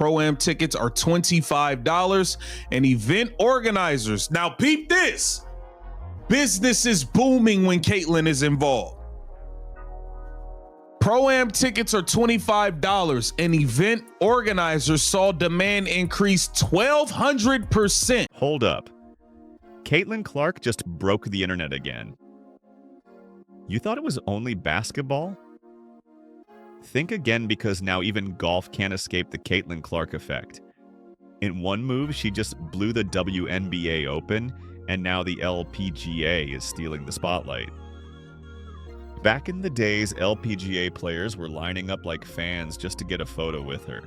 ProAm tickets are $25, and event organizers, now peep this, business is booming when Caitlyn is involved. ProAm tickets are $25, and event organizers saw demand increase 1,200%. Hold up. Caitlyn Clark just broke the internet again. You thought it was only basketball? Think again, because now even golf can't escape the Caitlyn Clark effect. In one move, she just blew the Wnba open, and now the LPGA is stealing the spotlight. Back in the days, LPGA players were lining up like fans just to get a photo with her.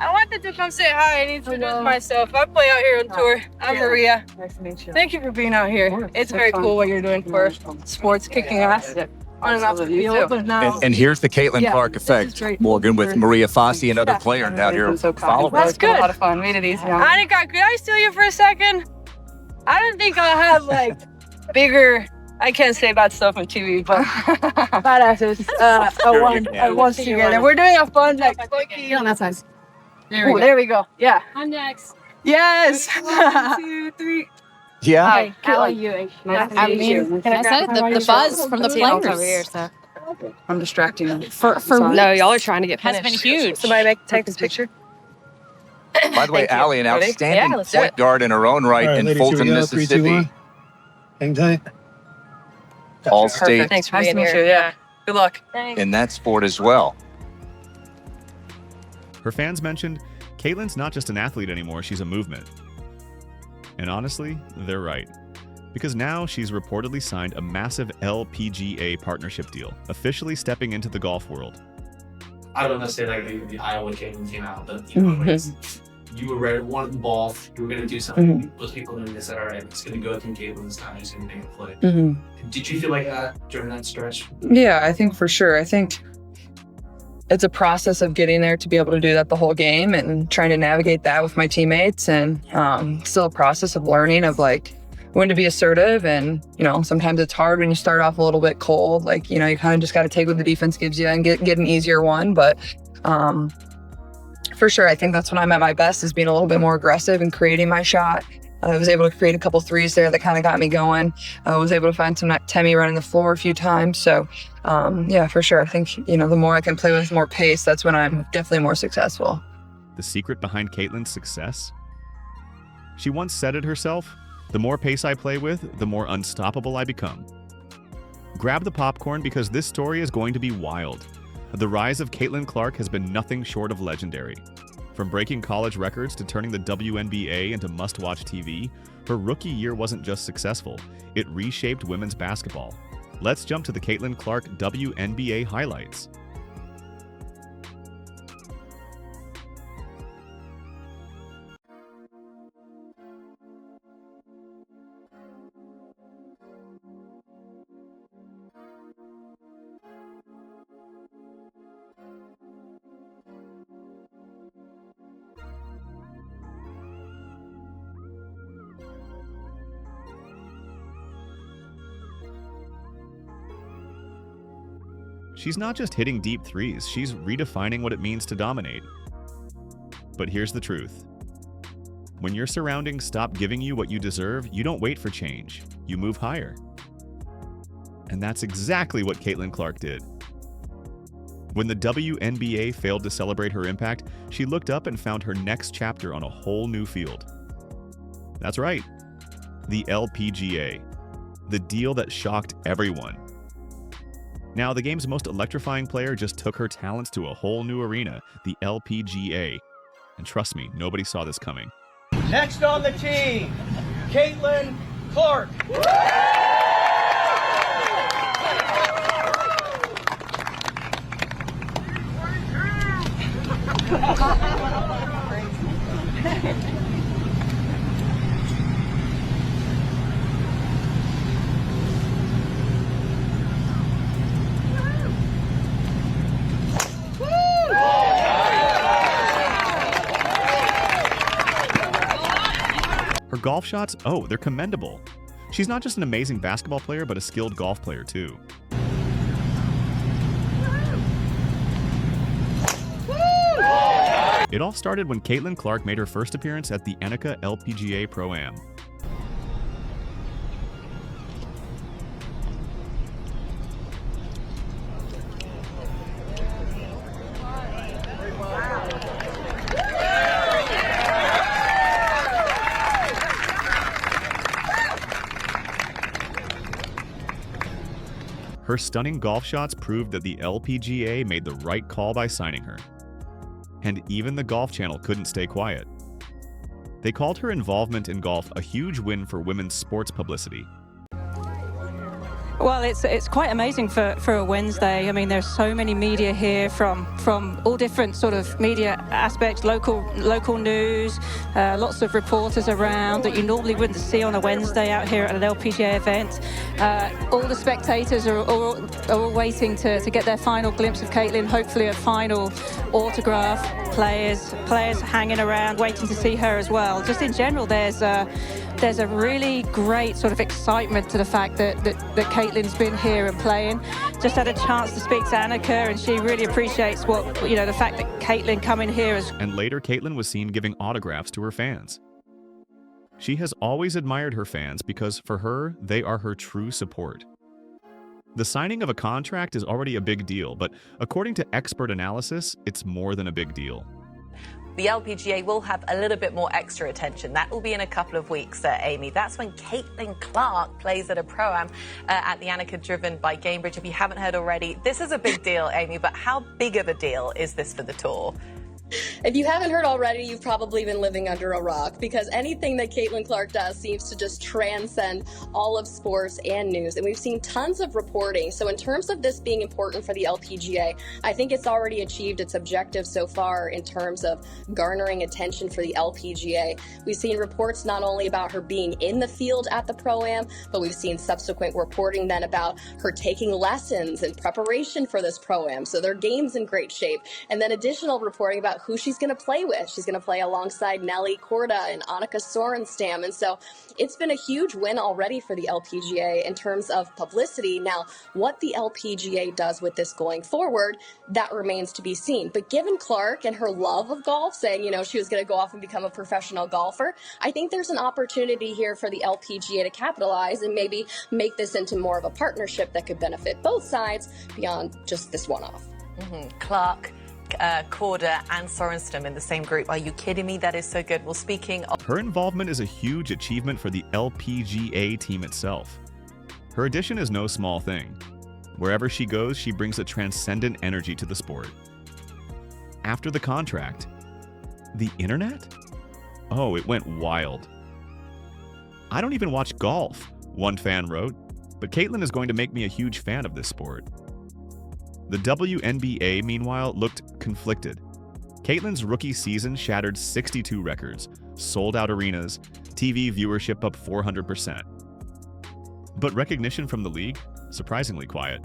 I wanted to come say hi and introduce myself. I play out here on tour. I'm Maria. Nice to meet you. Thank you for being out here. It's very cool what you're doing for sports, kicking ass on and off the field. But now, And here's the Caitlyn Clark effect, Morgan, with Maria Fossey and other players out here following. That's good. A lot of fun. Made it easy. could I steal you for a second? I didn't think I'll have like bigger. I can't say bad stuff on TV, but badasses. I won together. We're doing a fun like On that side. There we go. Yeah. I'm next. Yes. 1, 2, 3. Yeah. Hi, How are you? Nice to I meet mean, you. I said the buzz from the players Over here, so. I'm distracting them. for No, y'all are trying to get has finished. been huge. Somebody take this picture. By the way, Thank you. Allie, an Ready? outstanding Yeah, let's do point it. guard in her own right in ladies, here we Fulton, go. 3, 2, Mississippi. 1. Hang tight. All state Thanks for Nice being to meet here. you, yeah. Good luck. in that sport as well. Her fans mentioned, Caitlyn's not just an athlete anymore, she's a movement. And honestly, they're right. Because now she's reportedly signed a massive LPGA partnership deal, officially stepping into the golf world. I don't necessarily like the Iowa Caitlyn came out, but you know, like, you were ready, wanted the ball, you were gonna do something. Those people knew, they said, all right, it's gonna go through Caitlyn this time, it's gonna make a play. Did you feel like that during that stretch? Yeah, I think for sure. I think it's a process of getting there to be able to do that the whole game and trying to navigate that with my teammates, and still a process of learning of like when to be assertive. And sometimes it's hard when you start off a little bit cold, like you kind of just got to take what the defense gives you and get an easier one. But for sure, I think that's when I'm at my best, is being a little bit more aggressive and creating my shot. I was able to create a couple threes there that kind of got me going. I was able to find some Temi running the floor a few times. So yeah, for sure. I think, the more I can play with more pace, that's when I'm definitely more successful. The secret behind Caitlyn's success? She once said it herself, the more pace I play with, the more unstoppable I become. Grab the popcorn, because this story is going to be wild. The rise of Caitlyn Clark has been nothing short of legendary. From breaking college records to turning the WNBA into must-watch TV, her rookie year wasn't just successful, it reshaped women's basketball. Let's jump to the Caitlyn Clark WNBA highlights. She's not just hitting deep threes, she's redefining what it means to dominate. But here's the truth. When your surroundings stop giving you what you deserve, you don't wait for change, you move higher. And that's exactly what Caitlyn Clark did. When the WNBA failed to celebrate her impact, she looked up and found her next chapter on a whole new field. That's right, the LPGA, the deal that shocked everyone. Now, the game's most electrifying player just took her talents to a whole new arena, the LPGA. And trust me, nobody saw this coming. Next on the team, Caitlyn Clark. Her golf shots, oh, they're commendable. She's not just an amazing basketball player, but a skilled golf player too. It all started when Caitlyn Clark made her first appearance at the Wnba LPGA ProAm. Her stunning golf shots proved that the LPGA made the right call by signing her. And even the Golf Channel couldn't stay quiet. They called her involvement in golf a huge win for women's sports publicity. Well, it's quite amazing for a Wednesday. I mean, there's so many media here from all different sort of media aspects, local news, lots of reporters around that you normally wouldn't see on a Wednesday out here at an LPGA event. All the spectators are all waiting to get their final glimpse of Caitlyn, hopefully a final autograph. Players hanging around, waiting to see her as well. Just in general, there's a really great sort of excitement to the fact that Caitlyn's been here and playing. Just had a chance to speak to Annika, and she really appreciates the fact that Caitlyn coming here is. And later, Caitlyn was seen giving autographs to her fans. She has always admired her fans because for her, they are her true support. The signing of a contract is already a big deal, but according to expert analysis, it's more than a big deal. The LPGA will have a little bit more extra attention. That will be in a couple of weeks, Amy. That's when Caitlyn Clark plays at a Pro-Am at the Annika, driven by Cambridge. If you haven't heard already, this is a big deal, Amy, but how big of a deal is this for the tour? If you haven't heard already, you've probably been living under a rock, because anything that Caitlyn Clark does seems to just transcend all of sports and news. And we've seen tons of reporting. So in terms of this being important for the LPGA, I think it's already achieved its objective so far in terms of garnering attention for the LPGA. We've seen reports not only about her being in the field at the Pro-Am, but we've seen subsequent reporting then about her taking lessons in preparation for this Pro-Am. So their game's in great shape. And then additional reporting about who she's going to play with. She's going to play alongside Nelly Korda and Annika Sorenstam. And so it's been a huge win already for the LPGA in terms of publicity. Now, what the LPGA does with this going forward, that remains to be seen. But given Clark and her love of golf, saying, she was going to go off and become a professional golfer, I think there's an opportunity here for the LPGA to capitalize and maybe make this into more of a partnership that could benefit both sides beyond just this one-off. Clark, Korda and Sorenstam in the same group. Are you kidding me? That is so good. Well, speaking of... Her involvement is a huge achievement for the LPGA team itself. Her addition is no small thing. Wherever she goes, she brings a transcendent energy to the sport. After the contract, the internet? Oh, it went wild. I don't even watch golf, one fan wrote, but Caitlyn is going to make me a huge fan of this sport. The Wnba, meanwhile, looked conflicted. Caitlyn's rookie season shattered 62 records, sold out arenas, TV viewership up 400%. But recognition from the league? Surprisingly quiet.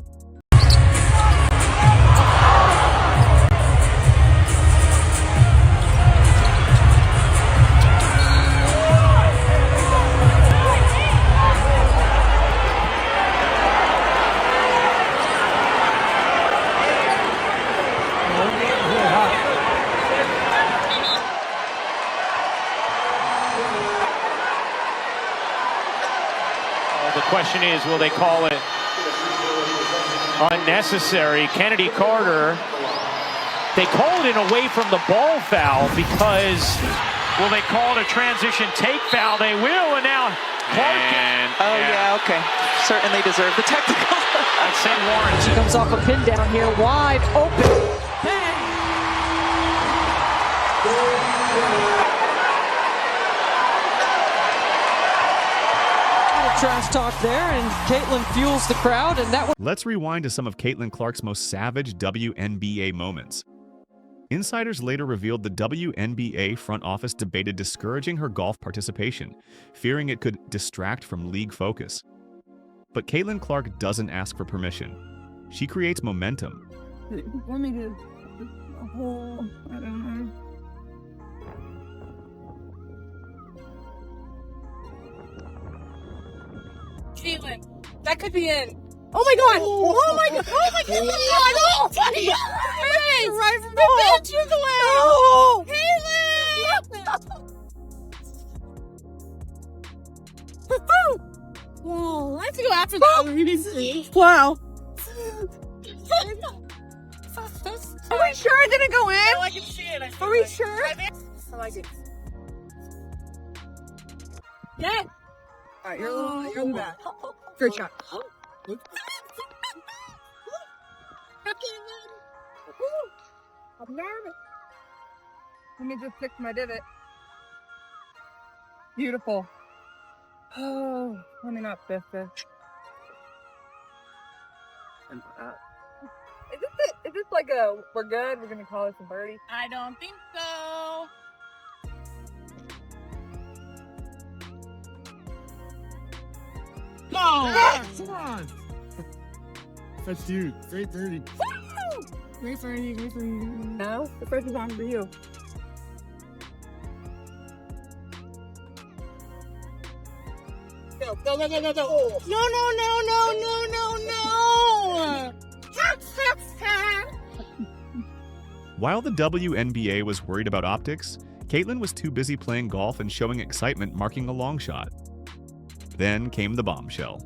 The question is, will they call it unnecessary? Kennedy Carter, they called it away from the ball foul because, will they call it a transition take foul? They will, and now Clark. Yeah, okay. Certainly deserve the technical. That's St. Lawrence. She comes off a pin down here, wide open. Trash talk there, and Caitlyn fuels the crowd, and that. Let's rewind to some of Caitlyn Clark's most savage WNBA moments. Insiders later revealed the WNBA front office debated discouraging her golf participation, fearing it could distract from league focus. But Caitlyn Clark doesn't ask for permission. She creates momentum. Let me do a whole, I don't know. Caitlyn, that could be in. Oh my god! Oh my god! Oh my god! Oh my god! Right from the bench, you go out! Whoa, let's go after that. Wow. Are we sure it didn't go in? No, I can see it. Are we sure? I like it. Yeah. All right, you're in the back. Great shot. I'm nervous. Let me just fix my divot. Beautiful. Oh, let me not fix this. Is this like a, we're good? We're gonna call this a birdie? I don't think so. No! Come on! That's you. Great birdie. Great for you, great for you. No, the first is on for you. Go. No. While the WNBA was worried about optics, Caitlyn was too busy playing golf and showing excitement marking a long shot. Then came the bombshell.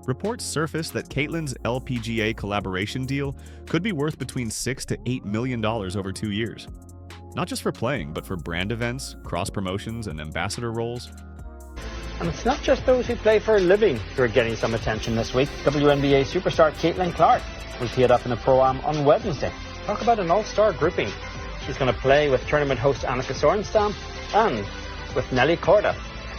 Reports surfaced that Caitlyn's LPGA collaboration deal could be worth between $6 to $8 million over 2 years. Not just for playing, but for brand events, cross-promotions, and ambassador roles. And it's not just those who play for a living who are getting some attention this week. WNBA superstar Caitlyn Clark will tee it up in a Pro-Am on Wednesday. Talk about an all-star grouping. She's going to play with tournament host Annika Sorenstam and with Nelly Korda.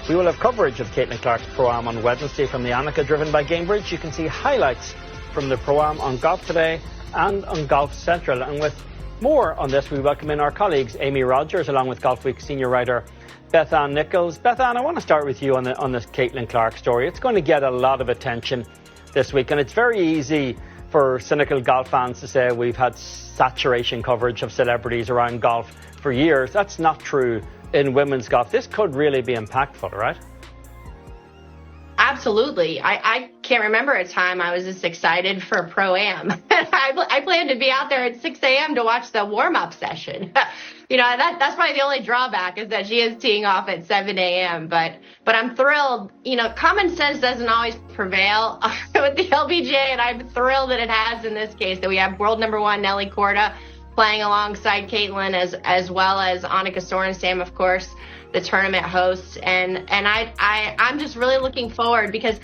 We will have coverage of Caitlyn Clark's Pro-Am on Wednesday from the Annika driven by Gamebridge. You can see highlights from the Pro-Am on Golf Today and on Golf Central. And with more on this, we welcome in our colleagues Amy Rogers along with Golf Week senior writer Beth Ann Nichols. Beth Ann, I want to start with you on this Caitlyn Clark story. It's going to get a lot of attention this week, and it's very easy for cynical golf fans to say we've had saturation coverage of celebrities around golf for years. That's not true in women's golf. This could really be impactful, right? Absolutely. I can't remember a time I was this excited for a Pro-Am. I planned to be out there at 6 a.m. to watch the warm-up session. That's probably the only drawback is that she is teeing off at 7 a.m. But I'm thrilled. Common sense doesn't always prevail with the LPGA, and I'm thrilled that it has in this case, that we have world number one Nelly Korda playing alongside Caitlyn as well as Annika Sorenstam, of course, the tournament host. And I'm just really looking forward because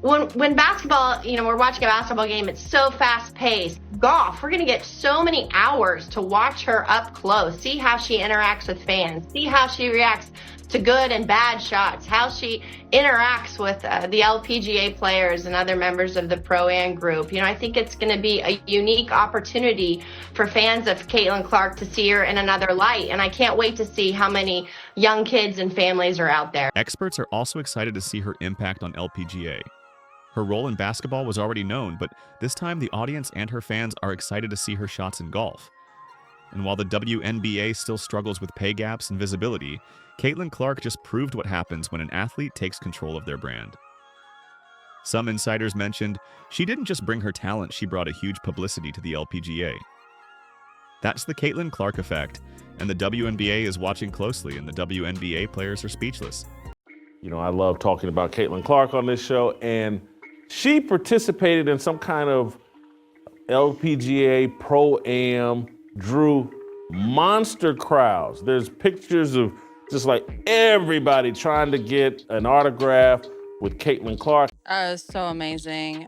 when basketball, we're watching a basketball game, it's so fast paced. Golf, we're going to get so many hours to watch her up close, see how she interacts with fans, see how she reacts to good and bad shots, how she interacts with the LPGA players and other members of the Pro-Am group. I think it's going to be a unique opportunity for fans of Caitlyn Clark to see her in another light. And I can't wait to see how many young kids and families are out there. Experts are also excited to see her impact on LPGA. Her role in basketball was already known, but this time the audience and her fans are excited to see her shots in golf. And while the WNBA still struggles with pay gaps and visibility, Caitlyn Clark just proved what happens when an athlete takes control of their brand. Some insiders mentioned she didn't just bring her talent, she brought a huge publicity to the LPGA. That's the Caitlyn Clark effect, and the WNBA is watching closely, and the WNBA players are speechless. I love talking about Caitlyn Clark on this show, and she participated in some kind of LPGA ProAm, drew monster crowds. There's pictures of just like everybody trying to get an autograph with Caitlyn Clark. It was so amazing.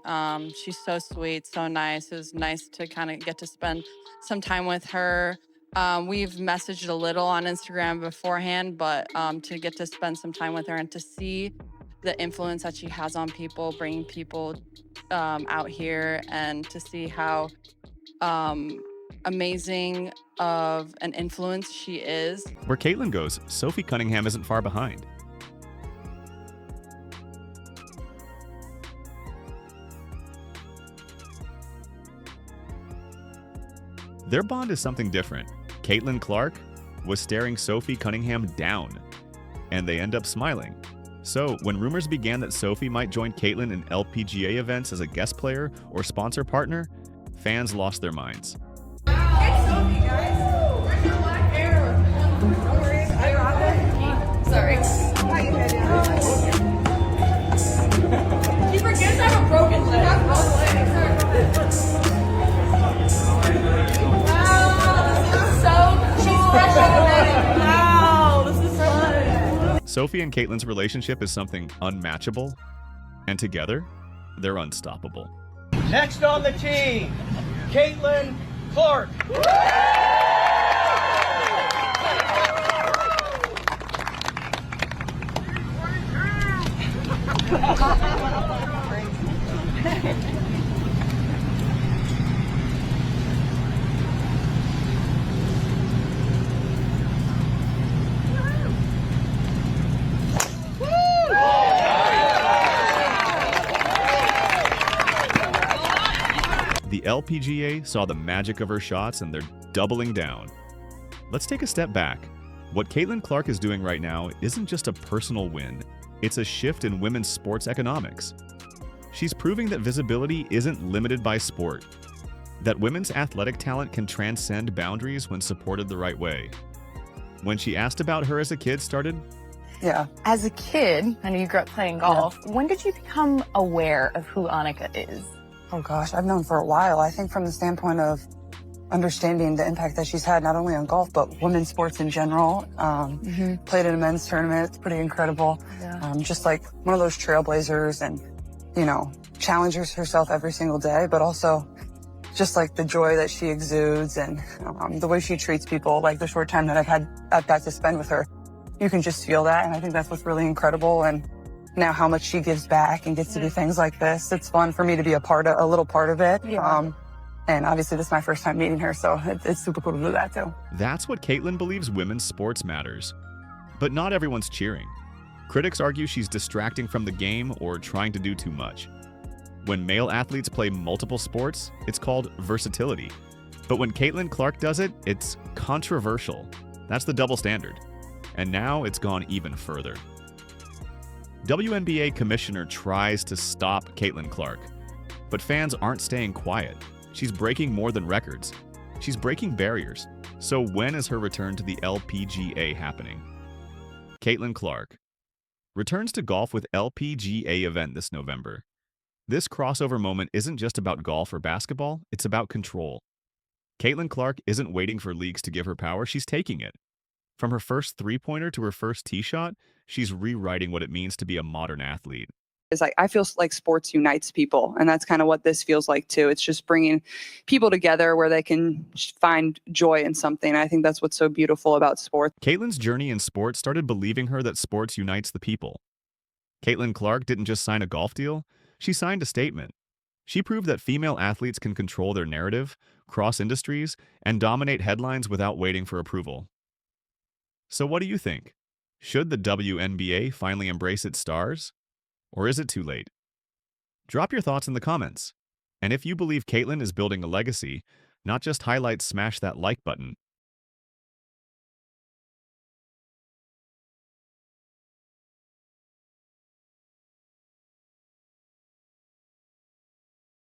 She's so sweet, so nice. It was nice to kind of get to spend some time with her. We've messaged a little on Instagram beforehand, but to get to spend some time with her and to see the influence that she has on people, bringing people out here, and to see how amazing of an influence she is. Where Caitlyn goes, Sophie Cunningham isn't far behind. Their bond is something different. Caitlyn Clark was staring Sophie Cunningham down, and they end up smiling. So, when rumors began that Sophie might join Caitlyn in LPGA events as a guest player or sponsor partner, fans lost their minds. It's Sophie, guys. Where's your black hair? No worries. I got it. Sorry. Wow, this is fun. Sophie and Caitlyn's relationship is something unmatchable, and together, they're unstoppable. Next on the tee, Caitlyn Clark. The LPGA saw the magic of her shots and they're doubling down. Let's take a step back. What Caitlyn Clark is doing right now isn't just a personal win, it's a shift in women's sports economics. She's proving that visibility isn't limited by sport, that women's athletic talent can transcend boundaries when supported the right way. When she asked about her as a kid started, Yeah. As a kid, I know you grew up playing golf. When did you become aware of who Annika is? Oh gosh, I've known for a while. I think from the standpoint of understanding the impact that she's had not only on golf, but women's sports in general. Played in a men's tournament. It's pretty incredible. Yeah. Just like one of those trailblazers and, you know, challenges herself every single day, but also just like the joy that she exudes and the way she treats people, like the short time that I've got to spend with her. You can just feel that. And I think that's what's really incredible. And now how much she gives back and gets to do things like this. It's fun for me to be a little part of it. Yeah. And obviously this is my first time meeting her, so it's super cool to do that too. that's what Caitlyn believes women's sports matters. But not everyone's cheering. Critics argue she's distracting from the game or trying to do too much. When male athletes play multiple sports, it's called versatility. But when Caitlyn Clark does it, it's controversial. That's the double standard. And now it's gone even further. WNBA commissioner tries to stop Caitlyn Clark, but fans aren't staying quiet. She's breaking more than records. She's breaking barriers. So when is her return to the LPGA happening? Caitlyn Clark returns to golf with LPGA event this November. This crossover moment isn't just about golf or basketball, it's about control. Caitlyn Clark isn't waiting for leagues to give her power, she's taking it. From her first three-pointer to her first tee shot, she's rewriting what it means to be a modern athlete. It's like, I feel like sports unites people, and that's kind of what this feels like too. It's just bringing people together where they can find joy in something. I think that's what's so beautiful about sports. Caitlyn's journey in sports started believing her that sports unites the people. Caitlyn Clark didn't just sign a golf deal, she signed a statement. She proved that female athletes can control their narrative, cross industries, and dominate headlines without waiting for approval. So what do you think? Should the WNBA finally embrace its stars? Or is it too late? Drop your thoughts in the comments. And if you believe Caitlyn is building a legacy, not just highlights, smash that like button.